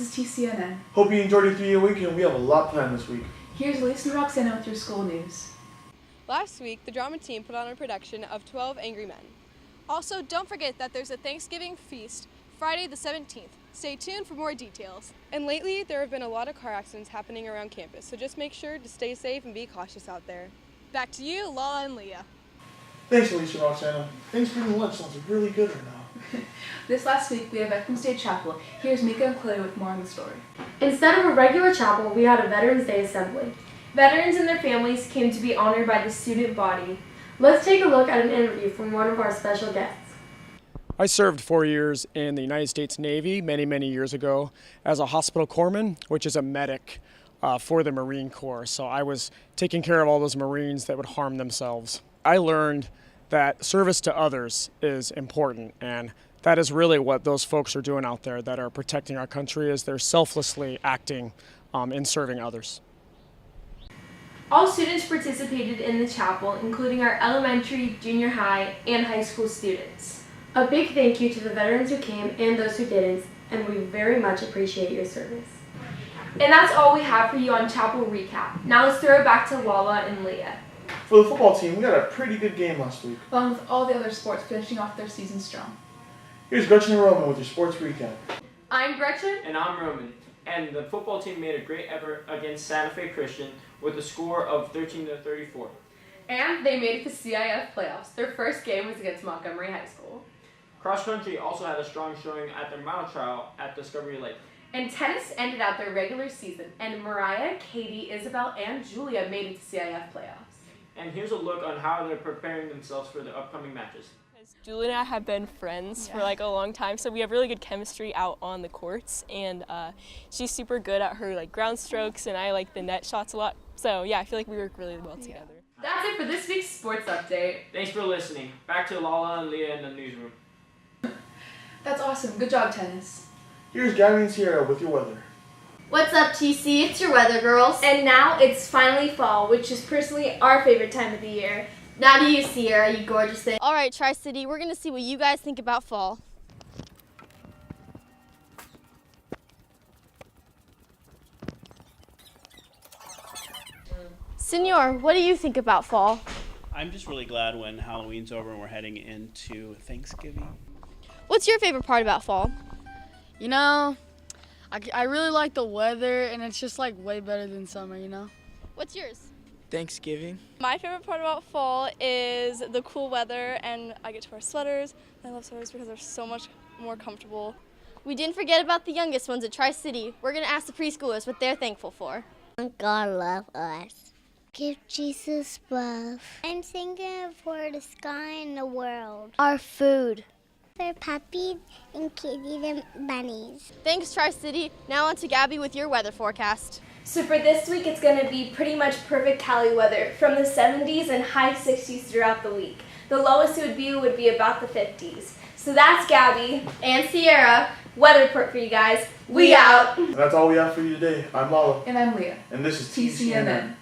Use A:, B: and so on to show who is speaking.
A: is TCNN.
B: Hope you enjoyed your 3-day weekend. We have a lot planned this week.
A: Here's Lisa and Roxana with your school news.
C: Last week, the drama team put on a production of 12 Angry Men. Also, don't forget that there's a Thanksgiving feast Friday the 17th. Stay tuned for more details. And lately, there have been a lot of car accidents happening around campus, so just make sure to stay safe and be cautious out there. Back to you, Lala and Leah.
B: Thanks, Alicia and Roxana. Thanksgiving lunch sounds really good right now.
A: This last week, we have Veterans Day Chapel. Here's Mika and Chloe with more on the story.
D: Instead of a regular chapel, we had a Veterans Day assembly.
E: Veterans and their families came to be honored by the student body.
D: Let's take a look at an interview from one of our special guests.
F: I served 4 years in the United States Navy many years ago as a hospital corpsman, which is a medic for the Marine Corps. So I was taking care of all those Marines that would harm themselves. I learned that service to others is important, and that is really what those folks are doing out there that are protecting our country, is they're selflessly acting in serving others.
E: All students participated in the chapel, including our elementary, junior high, and high school students.
D: A big thank you to the veterans who came and those who didn't, and we very much appreciate your service.
E: And that's all we have for you on Chapel Recap. Now let's throw it back to Lala and Leah.
B: For the football team, we got a pretty good game last week.
A: Along with all the other sports finishing off their season strong.
B: Here's Gretchen and Roman with your sports recap.
E: I'm Gretchen.
G: And I'm Roman. And the football team made a great effort against Santa Fe Christian with a score of 13-34.
E: And they made it to CIF playoffs. Their first game was against Montgomery High School.
G: Cross country also had a strong showing at their mile trial at Discovery Lake.
E: And tennis ended out their regular season, and Mariah, Katie, Isabel, and Julia made it to CIF playoffs.
G: And here's a look on how they're preparing themselves for the upcoming matches.
C: Julie and I have been friends for like a long time, so we have really good chemistry out on the courts, and she's super good at her like ground strokes, and I like the net shots a lot. So yeah, I feel like we work really well together.
E: That's it for this week's sports update.
G: Thanks for listening. Back to Lala and Leah in the newsroom.
A: That's awesome. Good job, tennis.
B: Here's Gabby and Sierra with your weather.
H: What's up, TC? It's your weather, girls.
E: And now it's finally fall, which is personally our favorite time of the year.
H: Now to you, Sierra, you gorgeous thing. All right, Tri-City, we're going to see what you guys think about fall. Senor, what do you think about fall?
I: I'm just really glad when Halloween's over and we're heading into Thanksgiving.
H: What's your favorite part about fall?
J: You know, I really like the weather, and it's just like way better than summer, you know?
H: What's yours?
K: Thanksgiving.
C: My favorite part about fall is the cool weather, and I get to wear sweaters. I love sweaters because they're so much more comfortable.
H: We didn't forget about the youngest ones at Tri-City. We're going to ask the preschoolers what they're thankful for.
L: God love us. Give Jesus love. I'm thankful for the sky and the world.
H: Our food.
L: For puppies and kitties and bunnies.
H: Thanks, Tri-City. Now on to Gabby with your weather forecast.
E: So for this week, it's going to be pretty much perfect Cali weather, from the 70s and high 60s throughout the week. The lowest it would be about the 50s. So that's Gabby
H: and Sierra.
E: Weather report for you guys. We out.
B: And that's all we have for you today. I'm Lala.
A: And I'm Leah.
B: And this is
A: TCNN.